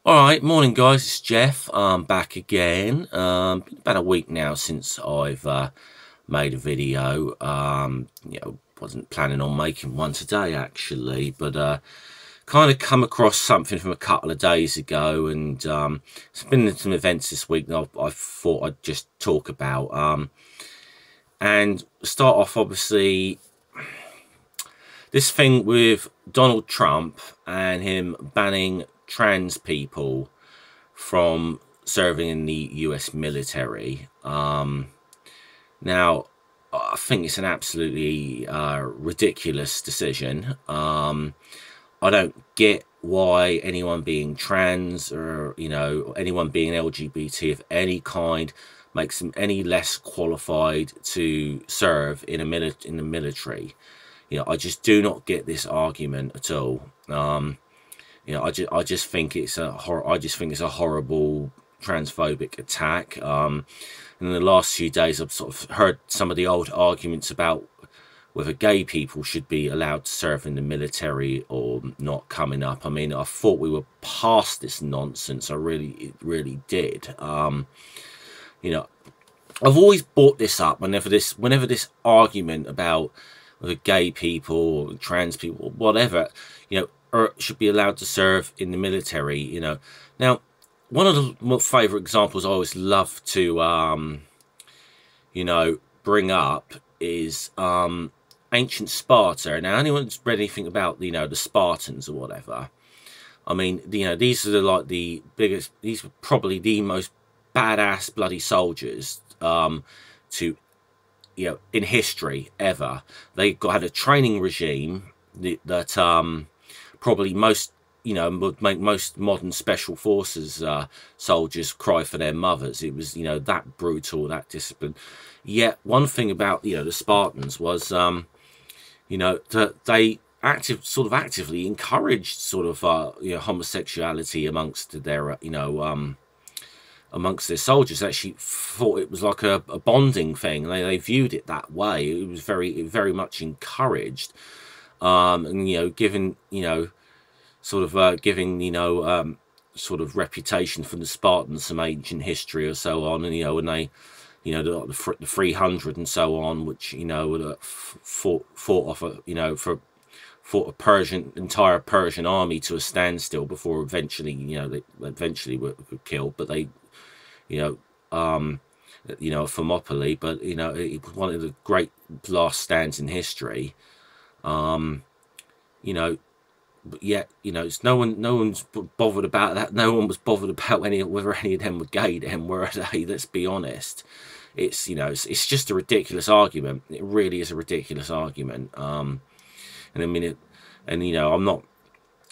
Alright, morning guys, it's Jeff. I'm back again. About a week now since I've made a video. Wasn't planning on making one today actually, but kind of come across something from a couple of days ago, and it's been some events this week that I thought I'd just talk about. And start off, obviously, this thing with Donald Trump and him banning trans people from serving in the US military. Now, I think it's an absolutely ridiculous decision. I don't get why anyone being trans or, anyone being LGBT of any kind makes them any less qualified to serve in the military. I just do not get this argument at all. I just think it's a horrible transphobic attack. In the last few days, I've sort of heard some of the old arguments about whether gay people should be allowed to serve in the military or not coming up. I mean, I thought we were past this nonsense. It really did. I've always brought this up whenever this argument about whether gay people or trans people, or whatever, or should be allowed to serve in the military. Now, one of my favourite examples I always love to bring up is ancient Sparta. Now, anyone's read anything about the Spartans or whatever, I mean, these are the biggest, these were probably the most badass bloody soldiers to in history ever. They had a training regime that probably most would make most modern special forces soldiers cry for their mothers. It was that brutal, that discipline. Yet one thing about the Spartans was that they actively encouraged homosexuality amongst their amongst their soldiers. They actually thought it was like a bonding thing. They viewed it that way. It was very much encouraged, and given giving sort of reputation from the Spartans, some ancient history or so on, and when they the 300 and so on, which fought off fought a entire Persian army to a standstill before eventually they were killed. But they Thermopylae, but it was one of the great last stands in history. But yet it's no one's bothered about that. No one was bothered about whether any of them were gay then, were they? Let's be honest. It's it's just a ridiculous argument. It really is a ridiculous argument. And I mean I'm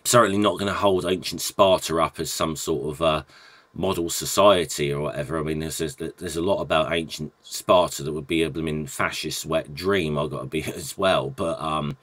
certainly not going to hold ancient Sparta up as some sort of model society or whatever. I mean, there's a lot about ancient Sparta that would be a blooming fascist wet dream. I've got to be as well. But I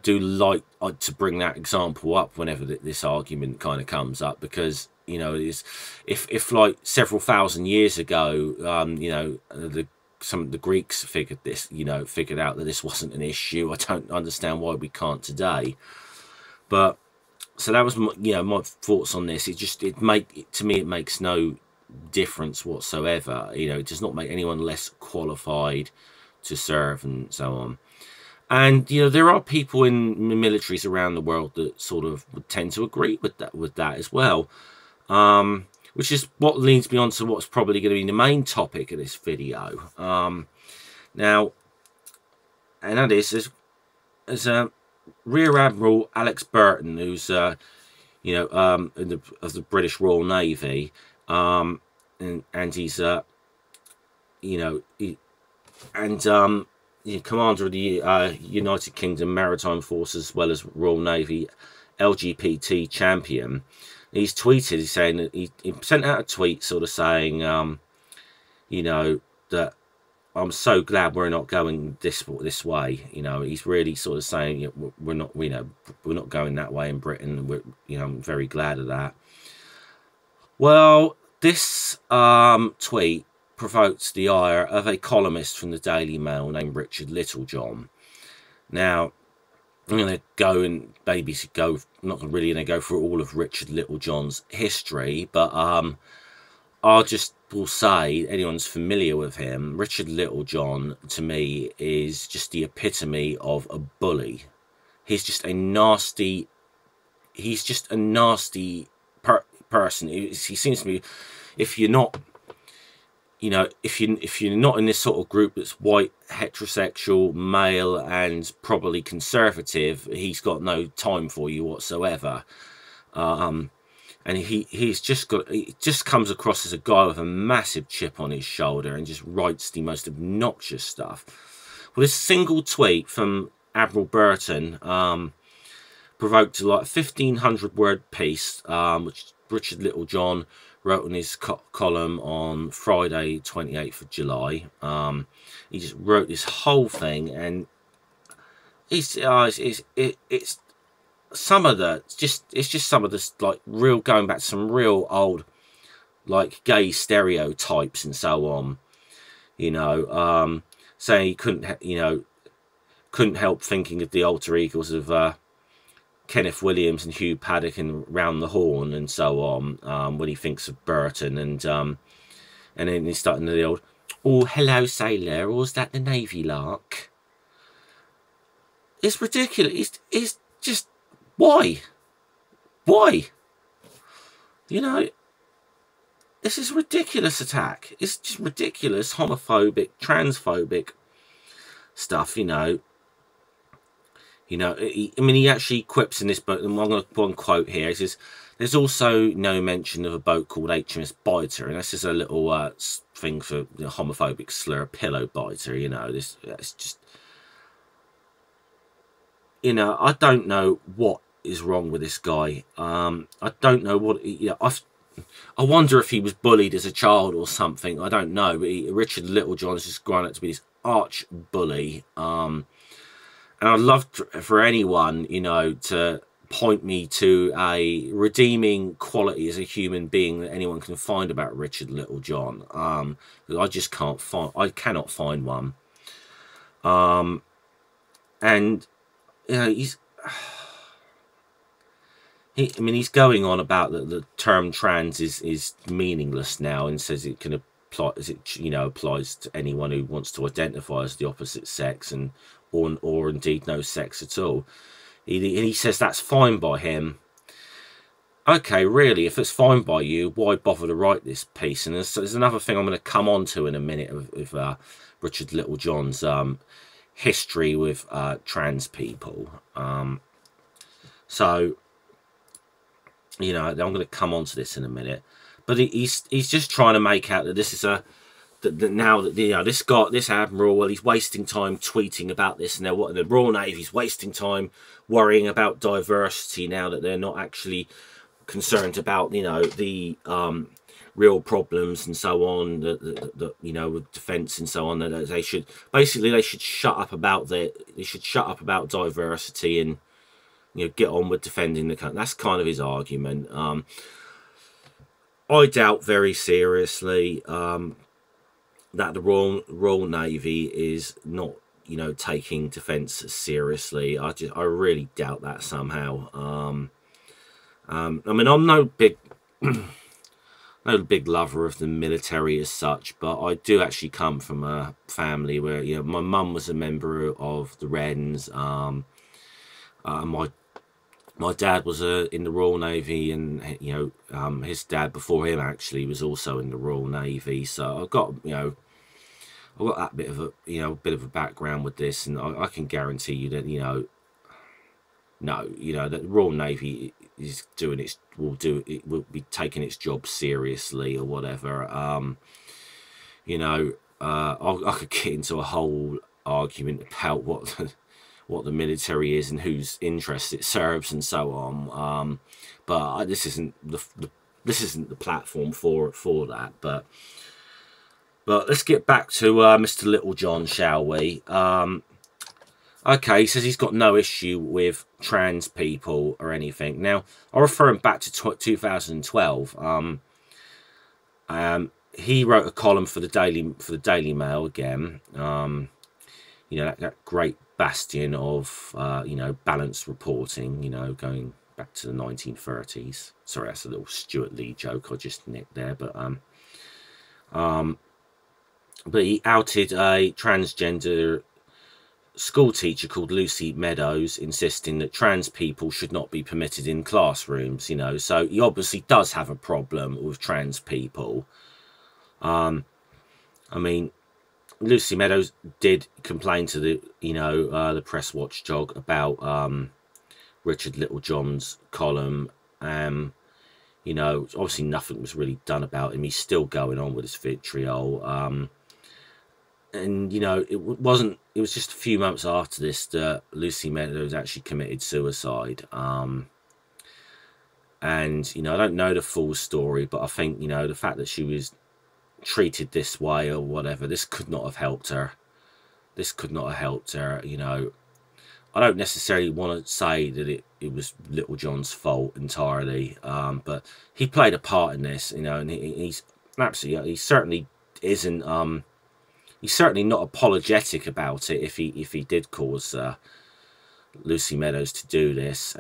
do like to bring that example up whenever this argument kind of comes up, because if like several thousand years ago, some of the Greeks figured out that this wasn't an issue, I don't understand why we can't today. But so that was my thoughts on this. To me it makes no difference whatsoever. It does not make anyone less qualified to serve and so on. And there are people in militaries around the world that sort of would tend to agree with that as well, which is what leads me on to what's probably going to be the main topic of this video. Now, and that is as Rear Admiral Alex Burton, who's of the British Royal Navy, and he's commander of the United Kingdom Maritime Forces, as well as Royal Navy LGBT champion. He's tweeted, he's saying that he sent out a tweet sort of saying, that I'm so glad we're not going this way. He's really sort of saying we're not going that way in Britain. I'm very glad of that. Well, this tweet provoked the ire of a columnist from the Daily Mail named Richard Littlejohn. Now, I'm going to go and maybe go, not really going to go through all of Richard Littlejohn's history, but I'll just will say, anyone's familiar with him, Richard Littlejohn to me is just the epitome of a bully. He's just a nasty, person. He seems to be, if you're not, you know, if you're not in this sort of group that's white, heterosexual, male, and probably conservative, he's got no time for you whatsoever. And he just comes across as a guy with a massive chip on his shoulder and just writes the most obnoxious stuff. Well, this single tweet from Admiral Burton provoked a 1,500 word piece, which Richard Littlejohn wrote in his column on Friday, 28th of July. He just wrote this whole thing, and it's some of the it's just some of this real, going back to some real old gay stereotypes and so on. You know, saying he couldn't help thinking of the alter egos of Kenneth Williams and Hugh Paddock and Round the Horn and so on, when he thinks of Burton, and then he's starting the old, "Oh, hello, sailor, or was that the Navy lark?" It's ridiculous. It's just, why? You know, this is a ridiculous attack. It's just ridiculous, homophobic, transphobic stuff. He actually quips in this book, and I'm going to put one quote here. He says, "There's also no mention of a boat called HMS Biter," and this is a little thing for homophobic slur, pillow biter. It's just, I don't know what is wrong with this guy. I don't know what. I wonder if he was bullied as a child or something. I don't know. But Richard Littlejohn's just grown up to be this arch bully. And I'd love for anyone, to point me to a redeeming quality as a human being that anyone can find about Richard Littlejohn. I just can't find. I cannot find one. And he's going on about that the term trans is meaningless now, and says it can apply, applies to anyone who wants to identify as the opposite sex, and or indeed no sex at all. He says that's fine by him. Okay, really, if it's fine by you, why bother to write this piece? And there's another thing I'm going to come on to in a minute of Richard Littlejohn's history with trans people. So, I'm going to come on to this in a minute. But he's just trying to make out that this is this admiral, well, he's wasting time tweeting about this, and what, the Royal Navy's wasting time worrying about diversity now that they're not actually concerned about the real problems and so on, with defence and so on. That they should shut up about diversity and get on with defending the country. That's kind of his argument. I doubt very seriously that the Royal Navy is not, taking defence seriously. I really doubt that somehow. I'm no big lover of the military as such, but I do actually come from a family where my mum was a member of the Wrens. My dad was in the Royal Navy, and his dad before him actually was also in the Royal Navy. So I've got that bit of a background with this, and I can guarantee you that that the Royal Navy is will be taking its job seriously or whatever. I could get into a whole argument about what the military is and whose interests it serves and so on. But this isn't the platform for that. But let's get back to Mr. Littlejohn, shall we? Okay, he says he's got no issue with trans people or anything. Now, I'll refer him back to 2012. He wrote a column for the Daily Mail again. you know, that great bastion of, you know, balanced reporting, you know, going back to the 1930s. Sorry, that's a little Stuart Lee joke I just nicked there, but he outed a transgender school teacher called Lucy Meadows, insisting that trans people should not be permitted in classrooms, you know. So he obviously does have a problem with trans people. I mean, Lucy Meadows did complain to the, you know, the press watchdog about Richard Littlejohn's column. You know, obviously nothing was really done about him. He's still going on with his vitriol. And, you know, it was just a few months after this that Lucy Meadows actually committed suicide. And, you know, I don't know the full story, but I think, you know, the fact that she was treated this way or whatever, this could not have helped her. This could not have helped her, you know. I don't necessarily want to say that it was Littlejohn's fault entirely, but he played a part in this, you know, and he's absolutely, he certainly isn't, he's certainly not apologetic about it if he did cause Lucy Meadows to do this.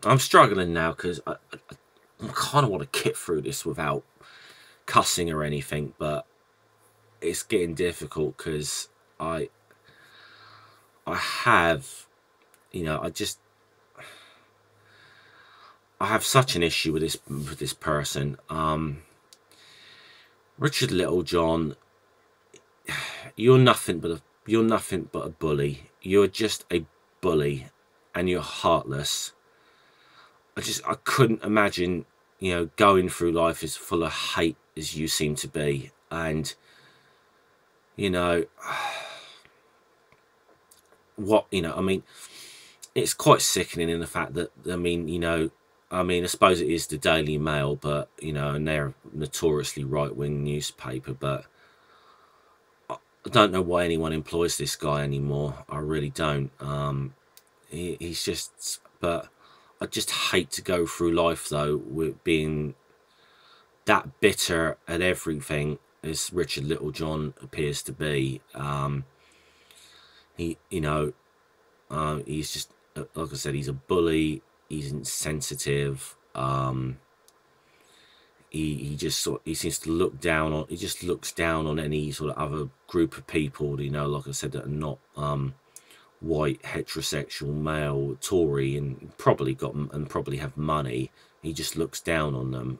I'm struggling now because I kind of want to get through this without cussing or anything, but it's getting difficult because I have, you know, I have such an issue with this person. Richard Littlejohn, you're nothing but a bully. You're just a bully, and you're heartless. I couldn't imagine, you know, going through life as full of hate as you seem to be. And, you know, what, you know, I mean, it's quite sickening in the fact that, I mean, you know, I suppose it is the Daily Mail, but, you know, and they're a notoriously right-wing newspaper, but I don't know why anyone employs this guy anymore. I really don't. He's just, but I just hate to go through life, though, with being that bitter at everything as Richard Littlejohn appears to be. He, you know, he's just, like I said, he's a bully. He's insensitive. He seems to look down on. He just looks down on any sort of other group of people, you know, like I said, that are not white, heterosexual, male, Tory, and probably have money. He just looks down on them.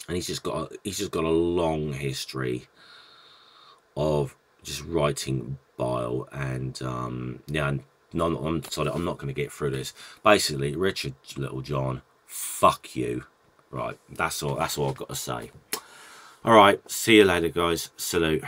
And he's just got a long history of just writing bile. And yeah, I'm sorry, I'm not going to get through this. Basically, Richard Littlejohn, fuck you. Right, that's all I've got to say. All right, see you later, guys. Salute.